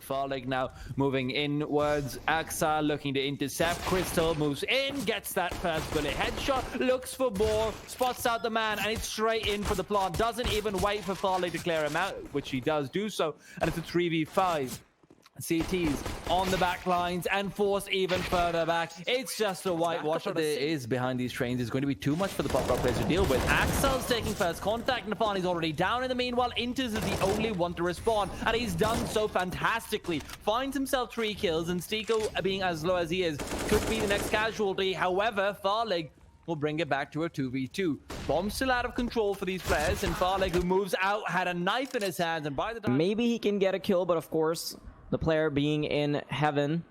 Farlig now moving inwards. Axa looking to intercept. Crystal moves in, gets that first bullet headshot, looks for more, spots out the man, and it's straight in for the plant. Doesn't even wait for Farlig to clear him out, which he does do so, and it's a 3v5. CTs on the back lines and forced even further back. It's just a whitewash. What there is behind these trains is going to be too much for the pop rock players to deal with. Axel's taking first contact. Nafani's already down in the meanwhile. Inters is the only one to respond, and he's done so fantastically. Finds himself 3 kills, and Stiko, being as low as he is, could be the next casualty. However, Farlig will bring it back to a 2v2. Bomb still out of control for these players, and Farlig, who moves out, had a knife in his hands, and by the time... Maybe he can get a kill, but of course... The player being in heaven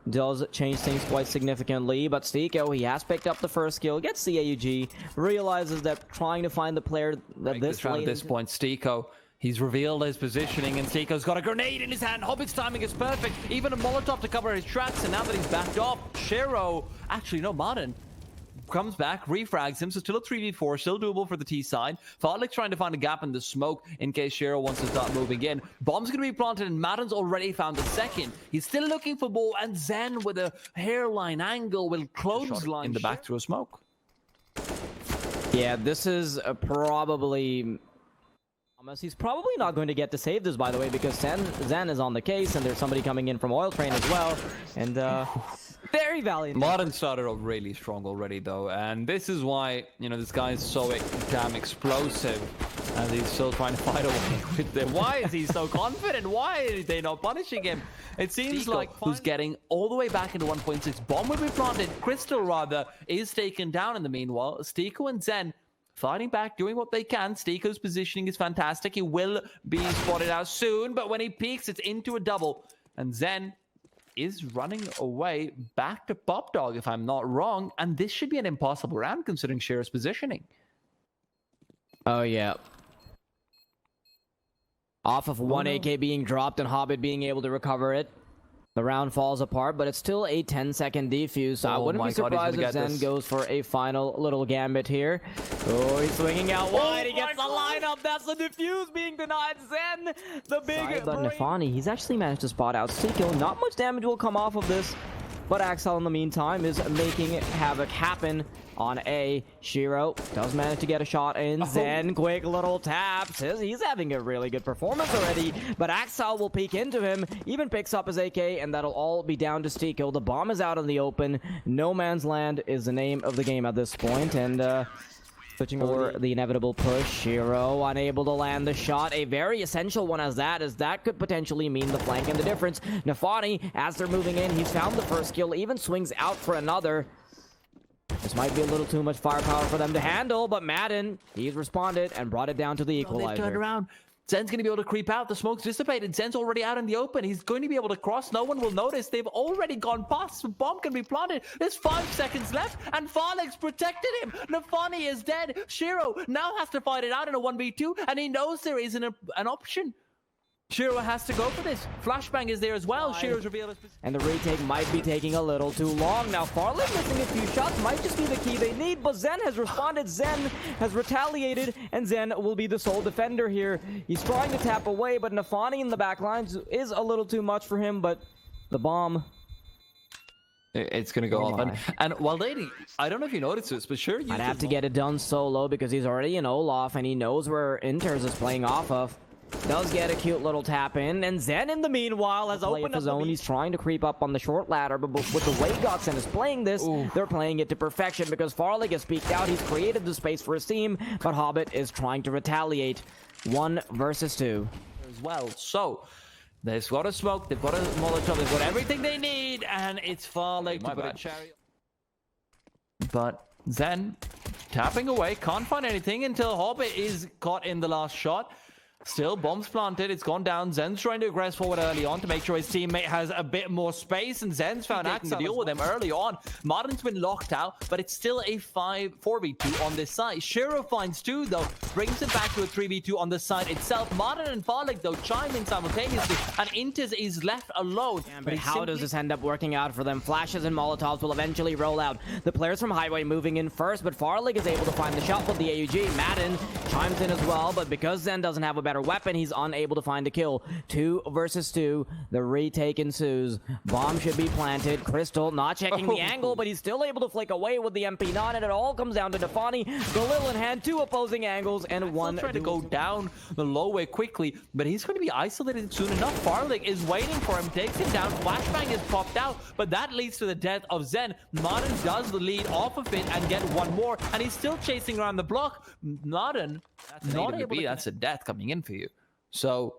does change things quite significantly, but Stiko, he has picked up the first kill, gets the AUG, realizes that trying to find the player that at this point, Stiko, he's revealed his positioning, and Stiko's got a grenade in his hand. Hobbit's timing is perfect, even a Molotov to cover his tracks, and now that he's backed off, Shiro, actually no, Martin, comes back, refrags him, so still a 3v4, still doable for the T side. Farlig trying to find a gap in the smoke in case Shiro wants to start moving in. Bomb's going to be planted, and Madden's already found the second. He's still looking for more, and Zen with a hairline angle will clothesline in the back through a smoke. Yeah, this is probably... He's probably not going to get to save this, by the way, because Zen is on the case, and there's somebody coming in from Oil Train as well, and very valiant. Modern started off really strong already, though, and this is why, you know, this guy is so damn explosive, and he's still trying to fight away with them. Why is he so confident? Why are they not punishing him? It seems like who's getting all the way back into 1.6. Bomb will be planted. Crystal, rather, is taken down in the meanwhile. Stiko and Zen fighting back, doing what they can. Stiko's positioning is fantastic. He will be spotted out soon, but when he peeks, it's into a double. And Zen is running away back to Pop Dog, if I'm not wrong. And this should be an impossible round, considering Shiro's positioning. Oh, yeah. Off of one AK being dropped and Hobbit being able to recover it. The round falls apart, but it's still a 10-second defuse, so I wouldn't be surprised if Zen goes for a final little gambit here. Oh, he's swinging out wide. He gets the lineup. That's the defuse being denied. Zen, the big... But Nafani, he's actually managed to spot out Stiko. Not much damage will come off of this, but Axel in the meantime is making havoc happen on A. Shiro does manage to get a shot in. Zen, quick little taps. He's having a really good performance already, but Axel will peek into him, even picks up his AK, and that'll all be down to Stiko. The bomb is out in the open. No Man's Land is the name of the game at this point, and switching over the inevitable push. Shiro unable to land the shot. A very essential one as that could potentially mean the flank and the difference. Nafani, as they're moving in, he's found the first kill, even swings out for another. This might be a little too much firepower for them to handle, but Madden, he's responded and brought it down to the equalizer. They've turned around. Zen's going to be able to creep out. The smoke's dissipated. Zen's already out in the open. He's going to be able to cross. No one will notice. They've already gone past. The bomb can be planted. There's 5 seconds left, and Farlig's protected him. Nafani is dead. Shiro now has to fight it out in a 1v2, and he knows there isn't an option. Shiro has to go for this. Flashbang is there as well. Shiro's revealed his position. And the retake might be taking a little too long. Now, Farlig missing a few shots might just be the key they need, but Zen has responded. Zen has retaliated, and Zen will be the sole defender here. He's trying to tap away, but Nafani in the back lines is a little too much for him, but the bomb... It's going to go off. And while Lady, I don't know if you noticed this, but sure, I'd have to get it done solo because he's already in Olaf, and he knows where Inters is playing off of. Does get a cute little tap in, and Zen in the meanwhile has opened up his own. He's trying to creep up on the short ladder, but with the way GODSENT is playing this, they're playing it to perfection because Farlig has peeked out. He's created the space for his team, but Hobbit is trying to retaliate. 1 versus 2. As well, so they've got a smoke, they've got a Molotov, they've got everything they need, and it's Farlig to put a cherry. But Zen tapping away, can't find anything until Hobbit is caught in the last shot. Still, bombs planted. It's gone down. Zen's trying to aggress forward early on to make sure his teammate has a bit more space, and Zen's found Axe to deal with him early on. Martin's been locked out, but it's still a 4v2 on this side. Shiro finds 2, though, brings it back to a 3v2 on the side itself. Martin and Farlig, though, chime in simultaneously, and Inters is left alone. Yeah, but how does this end up working out for them? Flashes and Molotovs will eventually roll out. The players from Highway moving in first, but Farlig is able to find the shot with the AUG. Madden chimes in as well, but because Zen doesn't have a better better weapon. He's unable to find a kill. 2 versus 2. The retake ensues. Bomb should be planted. Crystal not checking the angle, but he's still able to flick away with the MP9, and it all comes down to nafani. Galil in hand, 2 opposing angles, and one trying to go down the low way quickly, but he's going to be isolated soon enough. Farlig is waiting for him, takes him down. Flashbang is popped out, but that leads to the death of Zen. Martin does the lead off of it and get one more, and he's still chasing around the block. Martin, that's a death coming in for you. So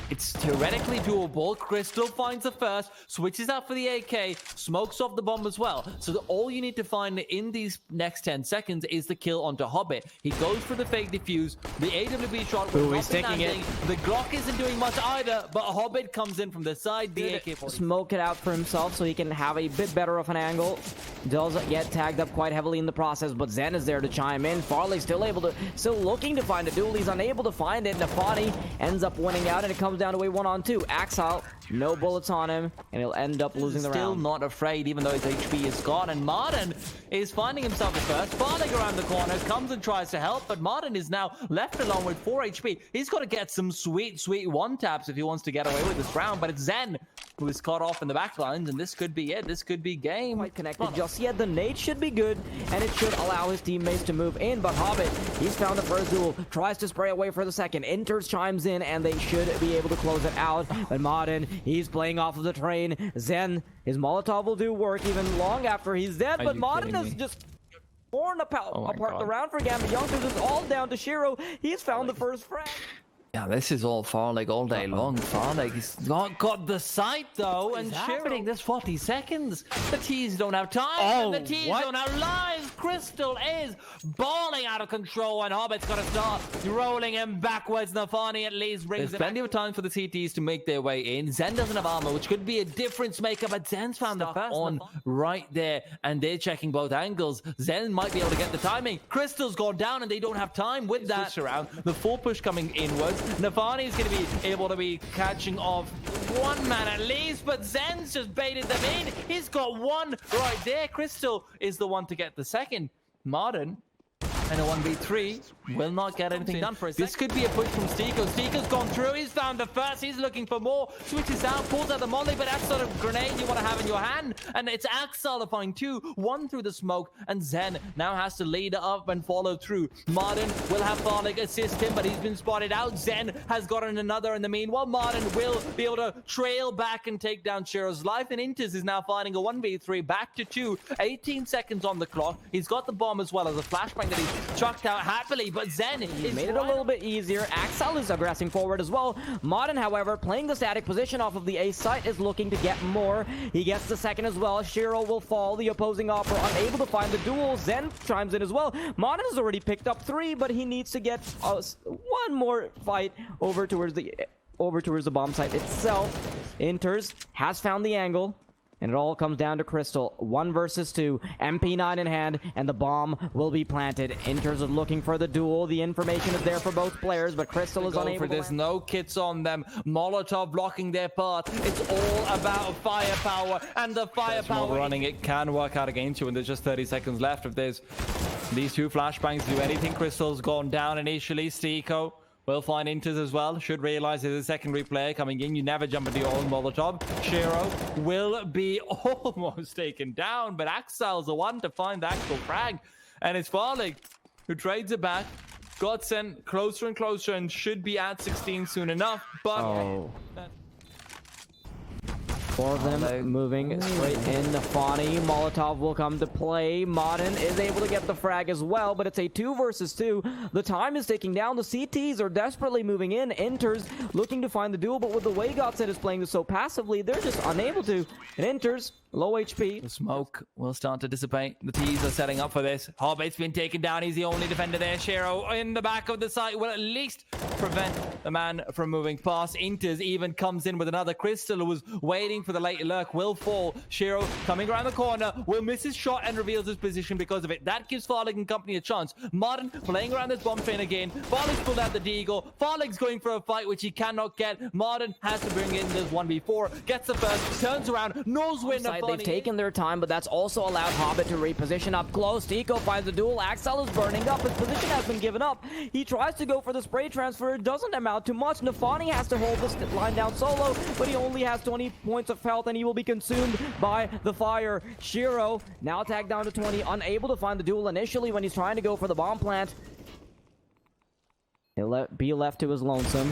it's theoretically doable. Crystal finds the first, switches out for the AK, smokes off the bomb as well. So all you need to find in these next 10 seconds is the kill onto Hobbit. He goes for the fake defuse. The AWP shot will not be landing. The Glock isn't doing much either, but Hobbit comes in from the side. The AK-47. Smoke it out for himself so he can have a bit better of an angle. Does get tagged up quite heavily in the process, but Zen is there to chime in. Farley still looking to find a duel. He's unable to find it. nafani ends up winning out, and it comes down to a 1-on-2. Axel, no bullets on him, and he'll end up losing the round. Still not afraid, even though his HP is gone. And Martin is finding himself at first. Farlig around the corner, comes and tries to help, but Martin is now left alone with 4 HP. He's got to get some sweet one-taps if he wants to get away with this round, but it's Zen who is caught off in the back lines, and this could be it. This could be game. Quite connected just yet. The nade should be good, and it should allow his teammates to move in, but Hobbit, he's found the first duel, tries to spray away for the second. Enters, chimes in, and they should be able to close it out. But Martin, he's playing off of the train. Zen, his Molotov will do work even long after he's dead, but Martin has just torn apart the round for Gambit. Youngsters is all down to Shiro. He's found the first frag. Yeah, this is all Farlig all day long. Farlig has not got the sight though, and happening. There's 40 seconds. The T's don't have time, and the T's don't have lives. Crystal is balling out of control, and Hobbit's got to start rolling him backwards. nafani at least brings There's plenty of time for the CTs to make their way in. Zen doesn't have armor, which could be a difference maker, but Zen's found the first on right there, and they're checking both angles. Zen might be able to get the timing. Crystal's gone down, and they don't have time with that. Around the full push coming inwards. nafani is going to be able to be catching off one man at least, but Zen's just baited them in. He's got one right there. Crystal is the one to get the second. Martin and a 1v3 will not get anything done for a second. This could be a push from Stiko. Stiko's gone through. He's found the first. He's looking for more. Switches out, pulls out the molly, but that's sort of grenade you want to have in your hand. And it's Axel to find 2. 1 through the smoke, and Zen now has to lead up and follow through. Martin will have Farlig assist him, but he's been spotted out. Zen has gotten another in the meanwhile. Martin will be able to trail back and take down Shiro's life, and Intes is now finding a 1v3 back to 2. 18 seconds on the clock. He's got the bomb as well as a flashbang that he's chucked out happily, but Zen is made it a little bit easier. Axel is aggressing forward as well. Martin, however, playing the static position off of the A site, is looking to get more. He gets the second as well. Shiro will fall. The opposing offer unable to find the duel. Zen chimes in as well. Martin has already picked up 3, but he needs to get one more fight over towards the bomb site itself. Enters, has found the angle. And it all comes down to Crystal. 1 versus 2. MP9 in hand, and the bomb will be planted. Enters of looking for the duel. The information is there for both players, but Crystal is unable to There's no kits on them. Molotov blocking their path. It's all about firepower, and the firepower running it can work out against you when there's just 30 seconds left. If there's these 2 flashbangs do anything, Crystal's gone down initially. Stiko will find Intes as well. Should realize there's a secondary player coming in. You never jump into your own Molotov. Shiro will be almost taken down, but Axel's the one to find the actual frag. And it's Farlig who trades it back. GODSENT closer and closer and should be at 16 soon enough, but... 4 of them moving straight in. nafani, Molotov will come to play. Martin is able to get the frag as well, but it's a 2 versus 2. The time is ticking down. The CTs are desperately moving in. Enters looking to find the duel, but with the way GODSENT is playing this so passively, they're just unable to. And Enters, low HP. The smoke will start to dissipate. The T's are setting up for this. Hobbit's been taken down. He's the only defender there. Shiro in the back of the site will at least prevent the man from moving past. Inters even comes in with another. Crystal, who was waiting for the late lurk, will fall. Shiro coming around the corner, will miss his shot and reveals his position because of it. That gives Farlig and company a chance. Martin playing around this bomb train again. Farlig's pulled out the deagle. Farlig's going for a fight, which he cannot get. Martin has to bring in this 1v4. Gets the first, turns around, knows where nafani They've taken their time, but that's also allowed Hobbit to reposition up close. Niko finds the duel. Axel is burning up. His position has been given up. He tries to go for the spray transfer. It doesn't amount to much. navi has to hold this line down solo, but he only has 20 points of health, and he will be consumed by the fire. Shiro now tagged down to 20, unable to find the duel initially when he's trying to go for the bomb plant. He'll be left to his lonesome.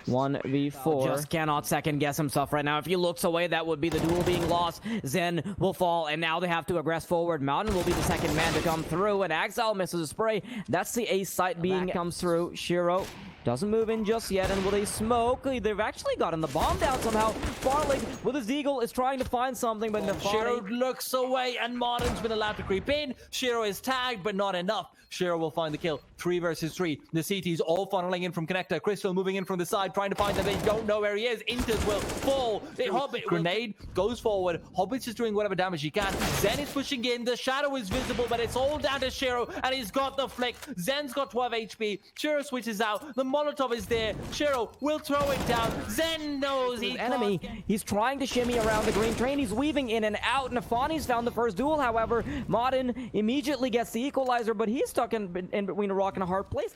1v4. Just cannot second guess himself right now. If he looks away, that would be the duel being lost. Zen will fall, and now they have to aggress forward. Mountain will be the second man to come through, and Axel misses a spray. That's the ace site being comes through. Shiro doesn't move in just yet, and will they smoke? They've actually gotten the bomb down somehow. Farlig with his eagle is trying to find something, but Shiro looks away, and Martin's been allowed to creep in. Shiro is tagged, but not enough. Shiro will find the kill. 3 versus 3. The CTs all funneling in from connector. Crystal moving in from the side, trying to find them. They don't know where he is. Inters will fall. Hobbit grenade goes forward. Hobbit's just doing whatever damage he can. Zen is pushing in. The shadow is visible, but it's all down to Shiro, and he's got the flick. Zen's got 12 HP. Shiro switches out. The Molotov is there. Shiro will throw it down. Zen knows he enemy. He's trying to shimmy around the green train. He's weaving in and out. navi's found the first duel, however. Martin immediately gets the equalizer, but he's stuck in between a rock and a hard place.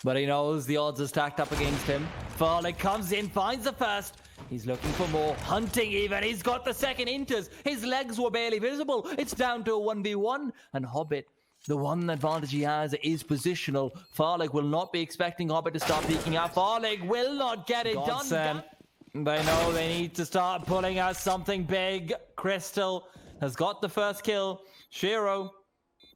But he knows the odds are stacked up against him. Farlig comes in, finds the first. He's looking for more, hunting even. He's got the second. Inters. His legs were barely visible. It's down to a 1v1. And Hobbit, the one advantage he has is positional. Farlig will not be expecting Hobbit to start peeking out. Farlig will not get it done. They know they need to start pulling out something big. Crystal has got the first kill. Shiro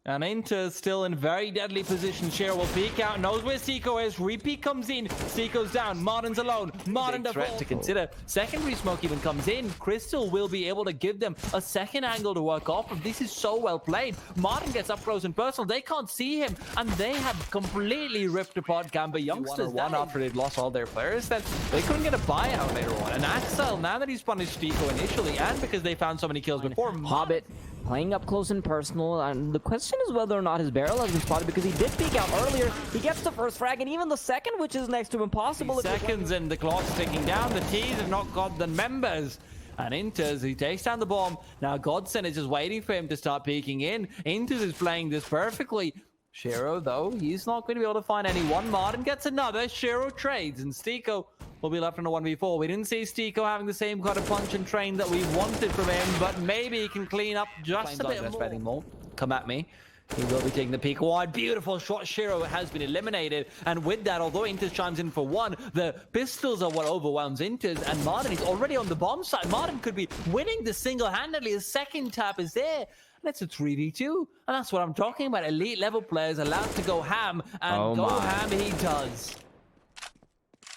and Inter still in very deadly position. Shiro will peek out, knows where Seiko is. Repeat comes in. Seiko's down. Martin's alone. Martin the threat to consider. Secondary smoke even comes in. Crystal will be able to give them a second angle to work off of. This is so well played. Martin gets up close and personal. They can't see him, and they have completely ripped apart Gambit youngsters. One after they'd lost all their players, then they couldn't get a buyout later on. And Axel, now that he's punished Seiko initially, and because they found so many kills before, Hobbit playing up close and personal, and the question is whether or not his barrel has been spotted, because he did peek out earlier. He gets the first frag, and even the second, which is next to impossible. Seconds, and the clock's ticking down. The T's have not got the members. And Inters, he takes down the bomb. Now GODSENT is just waiting for him to start peeking in. Inters is playing this perfectly. Shiro, though, he's not going to be able to find anyone. Martin gets another. Shiro trades, and Stiko will be left in a 1v4. We didn't see Stiko having the same kind of punch and train that we wanted from him, but maybe he can clean up just a bit more. Come at me. He will be taking the peek wide. Beautiful shot. Shiro has been eliminated. And with that, although Inters chimes in for one, the pistols are what overwhelms Inters. And Martin is already on the bomb side. Martin could be winning this single-handedly. His second tap is there. And it's a 3v2. And that's what I'm talking about. Elite level players allowed to go ham. And ham he does.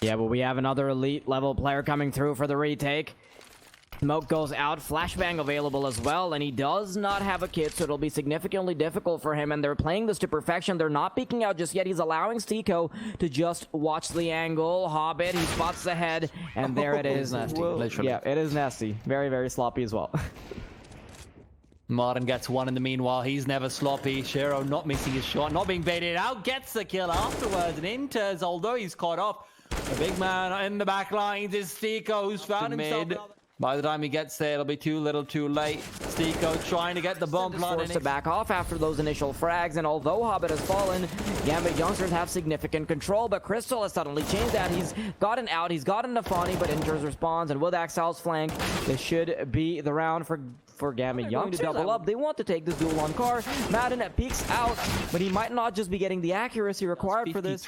Yeah, but we have another elite level player coming through for the retake. Smoke goes out, flashbang available as well, and he does not have a kit, so it'll be significantly difficult for him, and they're playing this to perfection. They're not peeking out just yet. He's allowing Stiko to just watch the angle. Hobbit, he spots the head, and there it is. Nasty, yeah, it is nasty. Very, very sloppy as well. Martin gets one in the meanwhile. He's never sloppy. Shiro not missing his shot, not being baited out, gets the kill afterwards, and Inters, although he's caught off, the big man in the back lines is Stiko, who's found himself. By the time he gets there, it'll be too little too late. Stiko trying to get the bump forced to back off after those initial frags, and although Hobbit has fallen, Gambit youngsters have significant control, but Crystal has suddenly changed that. He's gotten out, he's gotten navi, but Inters responds, and with Axel's flank, this should be the round for Gambit young to double up. They want to take this duel on car. Madden peeks out, but he might not just be getting the accuracy required for this.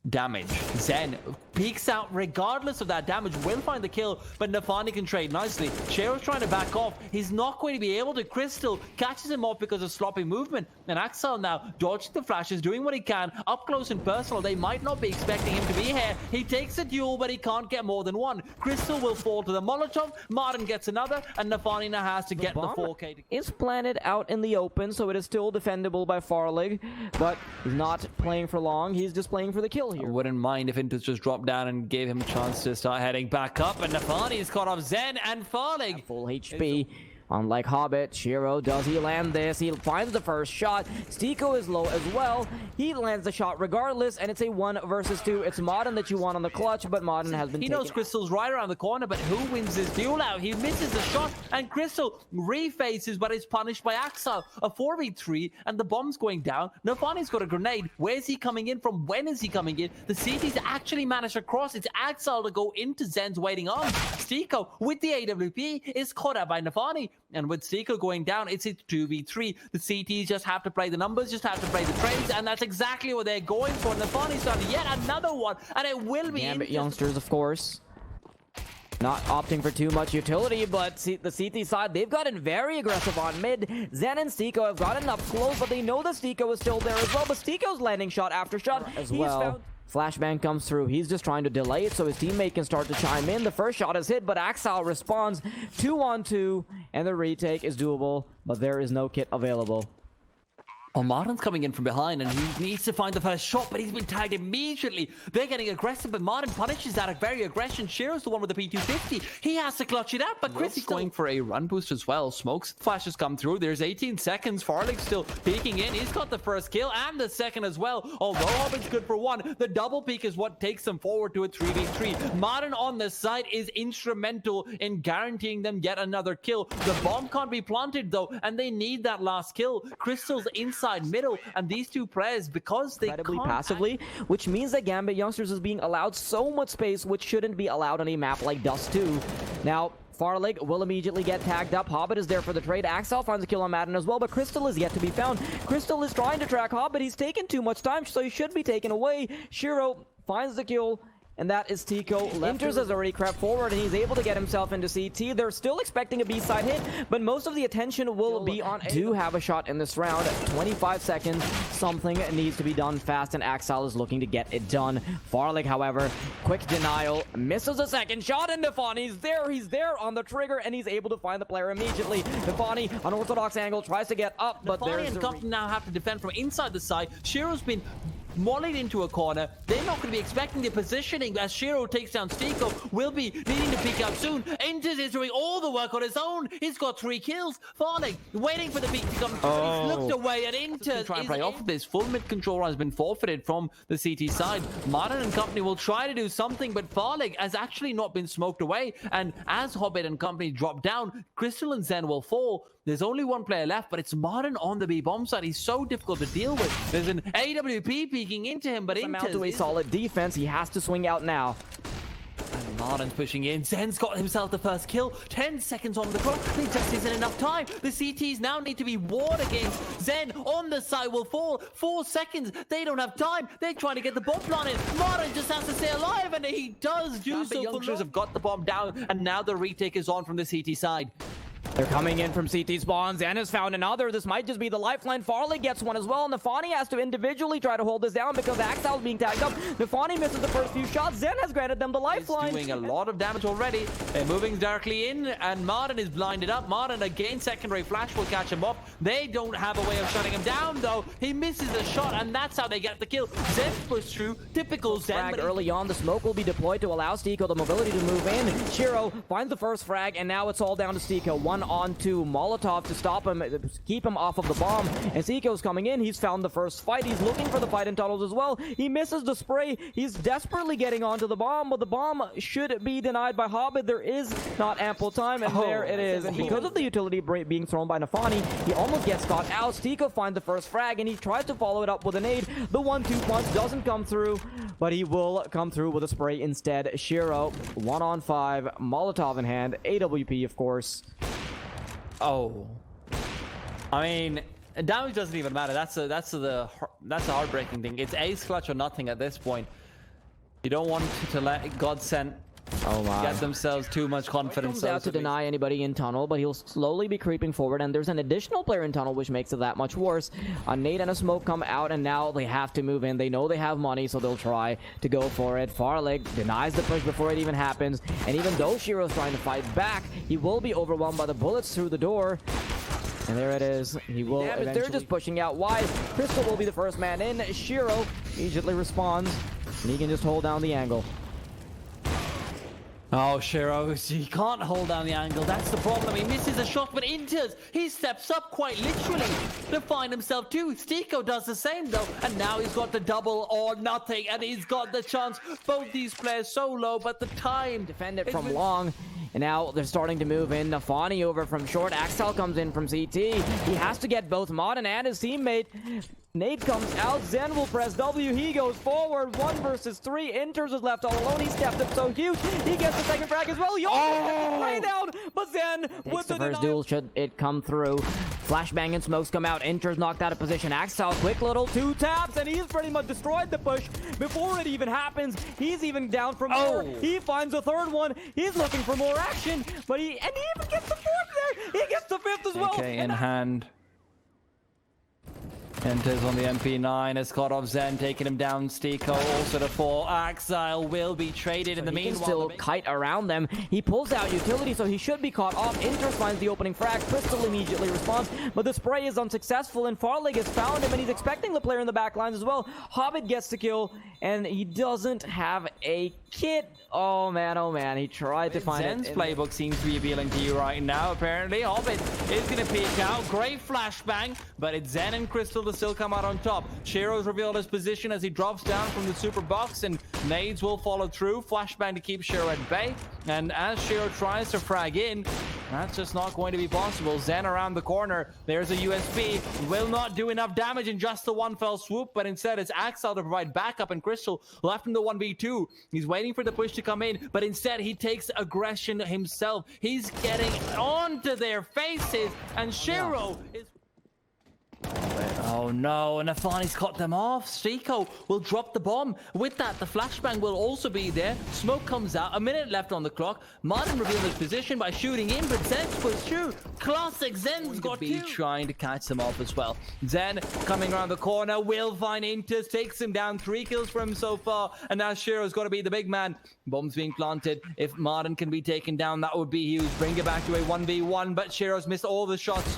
Damage. Zen peeks out regardless of that damage, will find the kill, but navi can trade nicely. Shiro's trying to back off. He's not going to be able to. Crystal catches him off because of sloppy movement, and Axel now dodging the flashes, doing what he can up close and personal. They might not be expecting him to be here. He takes a duel, but he can't get more than one. Crystal will fall to the Molotov. Martin gets another, and navi now has to get the 4K. Is planted out in the open, so it is still defendable by Farlig, but he's not playing for long. He's just playing for the kill here. I wouldn't mind if Inters just dropped down and gave him a chance to start heading back up, and navi is caught off Zen, and Farlig full HP. Unlike Hobbit, Shiro, does he land this? He finds the first shot. Stiko is low as well. He lands the shot regardless, and it's a 1 versus 2. It's Modern that you want on the clutch, but Modern has been He taken knows Crystal's right around the corner, but who wins this duel out? He misses the shot, and Crystal refaces, but is punished by Axel. A 4v3, and the bomb's going down. naVi's got a grenade. Where's he coming in from? When is he coming in? The CT's actually managed to cross. It's Axel to go into Zen's waiting on. Stiko, with the AWP, is caught out by naVi. And with Stiko going down, it's a 2v3. The CTs just have to play the numbers, just have to play the trades, and that's exactly what they're going for. naVi's done yet another one, and it will be Gambit youngsters, of course. Not opting for too much utility, but the CT side, they've gotten very aggressive on mid. Zen and Stiko have gotten up close, but they know that Stiko is still there as well. But Stiko's landing shot after shot as well. Flashbang comes through. He's just trying to delay it so his teammate can start to chime in. The first shot is hit, but Axel responds 2-on-2, and the retake is doable, but there is no kit available. Well, Martin's coming in from behind, and he needs to find the first shot, but he's been tagged immediately. They're getting aggressive, but Martin punishes that very aggression. Shiro's the one with the P250. He has to clutch it out, but Chris is going for a run boost as well. Smokes flashes come through. There's 18 seconds. Farlig's still peeking in. He's got the first kill and the second as well. Although Hobbit's good for 1, the double peek is what takes them forward to a 3v3. Martin on the side is instrumental in guaranteeing them yet another kill. The bomb can't be planted though, and they need that last kill. Crystal's inside middle, and these two players, because they incredibly passively, which means that Gambit youngsters is being allowed so much space, which shouldn't be allowed on a map like Dust 2. Now, Farlig will immediately get tagged up. Hobbit is there for the trade. Axel finds a kill on Madden as well, but Crystal is yet to be found. Crystal is trying to track Hobbit. He's taken too much time, so he should be taken away. Shiro finds the kill, and that is Tico. Enters has already crept forward, and he's able to get himself into CT. They're still expecting a B-side hit, but most of the attention will be on A. Do have a shot in this round. 25 seconds. Something needs to be done fast, and Axel is looking to get it done. Farlig, however, quick denial. Misses a second shot, and naVi's there. He's there on the trigger, and he's able to find the player immediately. naVi, unorthodox angle, tries to get up, but there's and Compton now have to defend from inside the side. Shiro's been mollied into a corner. They're not going to be expecting the positioning as Shiro takes down Stiko. Will be needing to peek out soon. Enters is doing all the work on his own. He's got 3 kills. Farlig waiting for the peek to come through. He's looked away at Inter. Try and play off of this. Full mid control has been forfeited from the CT side. Martin and company will try to do something, but Farlig has actually not been smoked away. And as Hobbit and company drop down, Crystal and Zen will fall. There's only one player left, but it's Martin on the B-bomb side. He's so difficult to deal with. There's an AWP peeking into him, but amount to a solid defense. He has to swing out now. And Martin's pushing in. Zen's got himself the first kill. 10 seconds on the clock. There just isn't enough time. The CTs now need to be warned against. Zen on the side will fall. 4 seconds. They don't have time. They're trying to get the bomb planted. Martin just has to stay alive, and he does do so. Youngsters have got the bomb down, and now the retake is on from the CT side. They're coming in from CT spawns. Zen has found another. This might just be the lifeline. Farley gets one as well. naVi has to individually try to hold this down because Axel's being tagged up. naVi misses the first few shots. Zen has granted them the lifeline. He's doing a lot of damage already. They're moving directly in, and Martin is blinded up. Martin again, secondary flash will catch him up. They don't have a way of shutting him down, though. He misses the shot, and that's how they get the kill. Zen pushed through. Typical Zen. Frag early on. The smoke will be deployed to allow Stiko the mobility to move in. Shiro finds the first frag, and now it's all down to Stiko. 1-on-2. Molotov to stop him, keep him off of the bomb. And Stiko's coming in. He's found the first fight. He's looking for the fight in tunnels as well. He misses the spray. He's desperately getting onto the bomb, but the bomb should be denied by Hobbit. There is not ample time, and there it is. And because of the utility being thrown by naVi, he almost gets caught out. Stiko finds the first frag, and he tries to follow it up with a nade. The 1-2 punch doesn't come through, but he will come through with a spray instead. Shiro, 1-on-5, Molotov in hand, AWP, of course. Oh, I mean, damage doesn't even matter. That's the heartbreaking thing. It's ace clutch or nothing at this point. You don't want to let GODSENT get themselves too much confidence. He out to deny anybody in tunnel, but he'll slowly be creeping forward, and there's an additional player in tunnel, which makes it that much worse. A nade and a smoke come out, and now they have to move in. They know they have money, so they'll try to go for it. Farlig denies the push before it even happens, and even though Shiro's trying to fight back, he will be overwhelmed by the bullets through the door. And there it is. He will eventually... They're just pushing out wide. Crystal will be the first man in. Shiro immediately responds, and he can just hold down the angle. Oh, Shiro, he can't hold down the angle. That's the problem. He misses a shot, but enters. He steps up quite literally to find himself too. Stiko does the same though, and now he's got the double or nothing, and he's got the chance. Both these players so low, but the time. Defend it from long. And now they're starting to move in. Nafani over from short. Axel comes in from CT. He has to get both Modern and his teammate. Nate comes out. Zen will press W. He goes forward. 1 versus 3. Enters is left all alone. He stepped up so huge. He gets the second frag as well. He almost gets down. But Zen with the first duel. Should it come through? Flashbang and smokes come out. Enters knocked out of position. Axel, quick little 2 taps. And he's pretty much destroyed the push before it even happens. He's even down from more. He finds a third one. He's looking for more action. But he even gets the 4th there. He gets the 5th as well. Okay, in hand. Enters on the MP9 as cut off Zen, taking him down. Stiko also to fall. Axile will be traded in the meanwhile. He can still kite around them. He pulls out utility, so he should be caught off. Enters finds the opening frag. Crystal immediately responds, but the spray is unsuccessful, and Farlig has found him, and he's expecting the player in the back lines as well. Hobbit gets the kill, and he doesn't have a kit. Oh man, he tried to find Zen's playbook seems to be appealing to you right now, apparently. Hobbit is going to peek out. Great flashbang, but it's Zen and Crystal to still come out on top. Shiro's revealed his position as he drops down from the super box, and nades will follow through. Flashbang to keep Shiro at bay, and as Shiro tries to frag in, that's just not going to be possible. Zen around the corner. There's a USB. Will not do enough damage in just the one fell swoop, but instead it's Axel to provide backup, and Crystal left in the 1v2. He's waiting for the push to come in, but instead he takes aggression himself. He's getting onto their faces, and Shiro is... Oh no, and Nafani's cut them off. Stiko will drop the bomb. With that, the flashbang will also be there. Smoke comes out. A minute left on the clock. Martin revealed his position by shooting in, but Zen's pushed through. Classic Zen's got to be trying to catch them off as well. Zen coming around the corner will find Intus, takes him down. 3 kills for him so far, and now Shiro's got to be the big man. Bombs being planted. If Martin can be taken down, that would be huge. Bring it back to a 1v1, but Shiro's missed all the shots.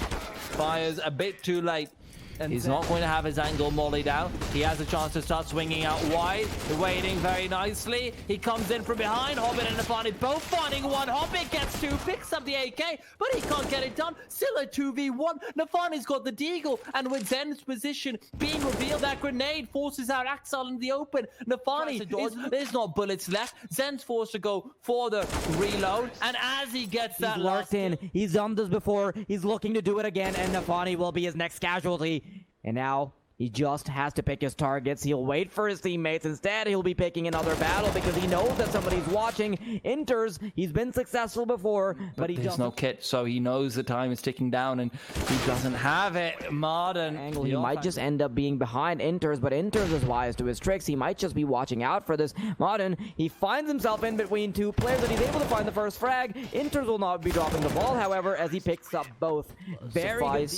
Fires a bit too late. And he's not going to have his angle mollied out. He has a chance to start swinging out wide. Waiting very nicely. He comes in from behind. Hobbit and Nafani both finding one. Hobbit gets 2, picks up the AK, but he can't get it done. Still a 2v1. Nafani's got the deagle, and with Zen's position being revealed, that grenade forces out Axel in the open. Nafani, there's not bullets left. Zen's forced to go for the reload, and as he gets that locked in, he's done this before. He's looking to do it again, and Nafani will be his next casualty. And now he just has to pick his targets. He'll wait for his teammates. Instead, he'll be picking another battle because he knows that somebody's watching. Enters. He's been successful before, but there's no kit, so he knows the time is ticking down, and he doesn't have it. Modern angle. He might just end up being behind Enters, but Enters is wise to his tricks. He might just be watching out for this. Modern, he finds himself in between 2 players, and he's able to find the first frag. Enters will not be dropping the ball, however, as he picks up both. Very good.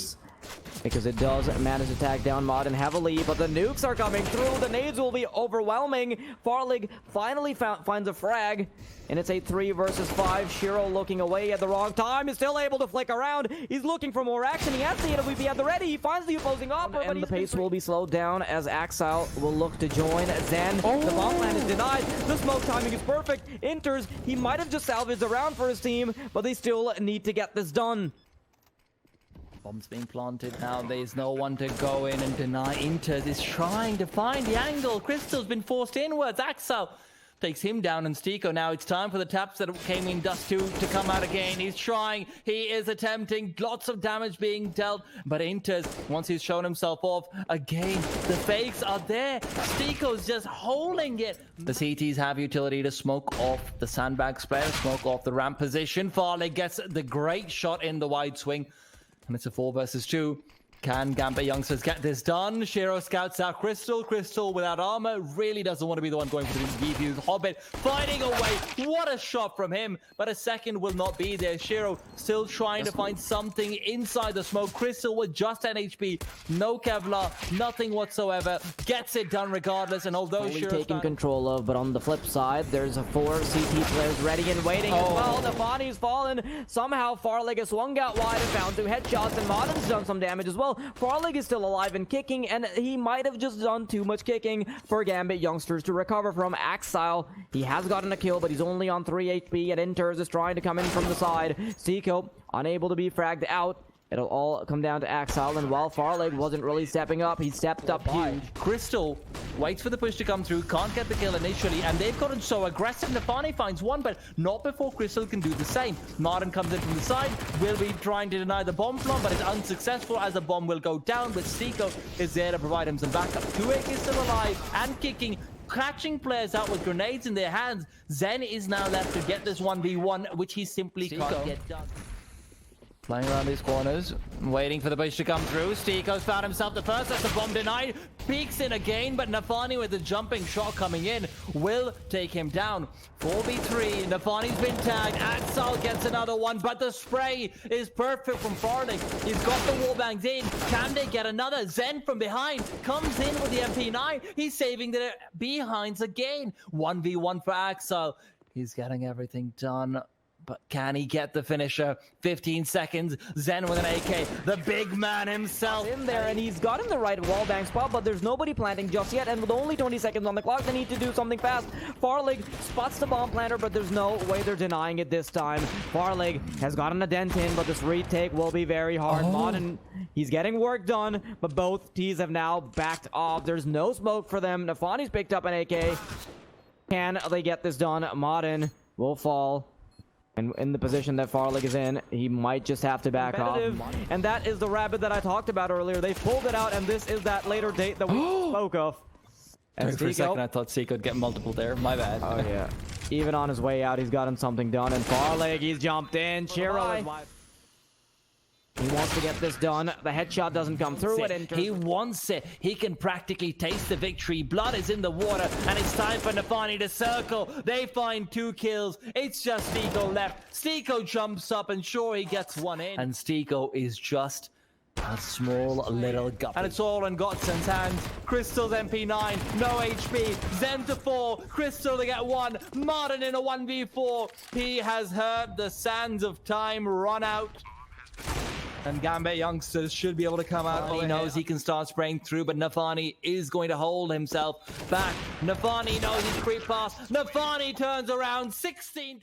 Because it does manage to tag down Modern heavily, but the nukes are coming through. The nades will be overwhelming. Farlig finally finds a frag, and it's a 3 versus 5. Shiro looking away at the wrong time. He's still able to flick around. He's looking for more action. He has the AWP at the ready. He finds the opposing offer, but the pace will be slowed down as Axel will look to join Zen. The bomb plan is denied. The smoke timing is perfect. Enters. He might have just salvaged the round for his team, but they still need to get this done. Bombs being planted now. There's no one to go in and deny. Inters is trying to find the angle. Crystal's been forced inwards. Axel takes him down, and Stiko. Now it's time for the taps that came in Dust 2 to come out again. He's trying. He is attempting. Lots of damage being dealt. But Inters, once he's shown himself off, again, the fakes are there. Stiko's just holding it. The CTs have utility to smoke off the sandbag player, smoke off the ramp position. Farley gets the great shot in the wide swing. And it's a 4 versus 2. Can Gambit youngsters get this done? Shiro scouts out Crystal. Crystal without armor really doesn't want to be the one going for the defuse. Hobbit fighting away. What a shot from him. But a second will not be there. Shiro still trying to find something inside the smoke. Crystal with just 10 HP. No Kevlar. Nothing whatsoever. Gets it done regardless. And although Shiro's taking control of, but on the flip side, there's 4 CT players ready and waiting as well. Nafani's fallen. Somehow Farlig has swung out wide and found 2 headshots, and Modern's done some damage as well. well. Farlig is still alive and kicking, and he might have just done too much kicking for Gambit youngsters to recover from. Axile, he has gotten a kill, but he's only on 3 HP, and Inters is trying to come in from the side. Seiko unable to be fragged out. It'll all come down to Axile, and while Farlig wasn't really stepping up, he stepped up huge. Crystal waits for the push to come through, can't get the kill initially, and they've gotten so aggressive. Nafani finds one, but not before Crystal can do the same. Martin comes in from the side, will be trying to deny the bomb plant, but is unsuccessful as the bomb will go down, but Seiko is there to provide him some backup. Kuwait is still alive and kicking, catching players out with grenades in their hands. Zen is now left to get this 1v1, which he simply can't get done. Playing around these corners, waiting for the push to come through. Stiko's found himself the first. That's the bomb denied. Peeks in again, but Nafani with the jumping shot coming in will take him down. 4v3. Nafani's been tagged. Axel gets another one, but the spray is perfect from Farlig. He's got the wallbangs in. Can they get another? Zen from behind comes in with the MP9. He's saving the behinds again. 1v1 for Axel. He's getting everything done. But can he get the finisher? 15 seconds. Zen with an AK. The big man himself. In there, and he's got in the right wallbang spot, but there's nobody planting just yet. And with only 20 seconds on the clock, they need to do something fast. Farlig spots the bomb planter, but there's no way they're denying it this time. Farlig has gotten a dent in, but this retake will be very hard. Modern, he's getting work done, but both teams have now backed off. There's no smoke for them. Nafani's picked up an AK. Can they get this done? Modern will fall. And in the position that Farlig is in, he might just have to back off. And that is the rabbit that I talked about earlier. They pulled it out, and this is that later date that we spoke of. And for a second, I thought Seiko would get multiple there. My bad. Oh, yeah. Even on his way out, he's gotten something done. And Farlig, he's jumped in. Chiro is wide. He wants to get this done. The headshot doesn't come through it. He wants it. He can practically taste the victory. Blood is in the water, and it's time for Nafani to circle. They find 2 kills. It's just Stiko left. Stiko jumps up, and sure, he gets one in. And Stiko is just a small little guppy. And it's all in GODSENT's hands. Crystal's MP9, no HP. Zen to 4. Crystal to get 1. Martin in a 1v4. He has heard the sands of time run out. And Gambit youngsters should be able to come out. He knows he can start spraying through, but Nafani is going to hold himself back. Nafani knows he's creep past. Nafani turns around 16.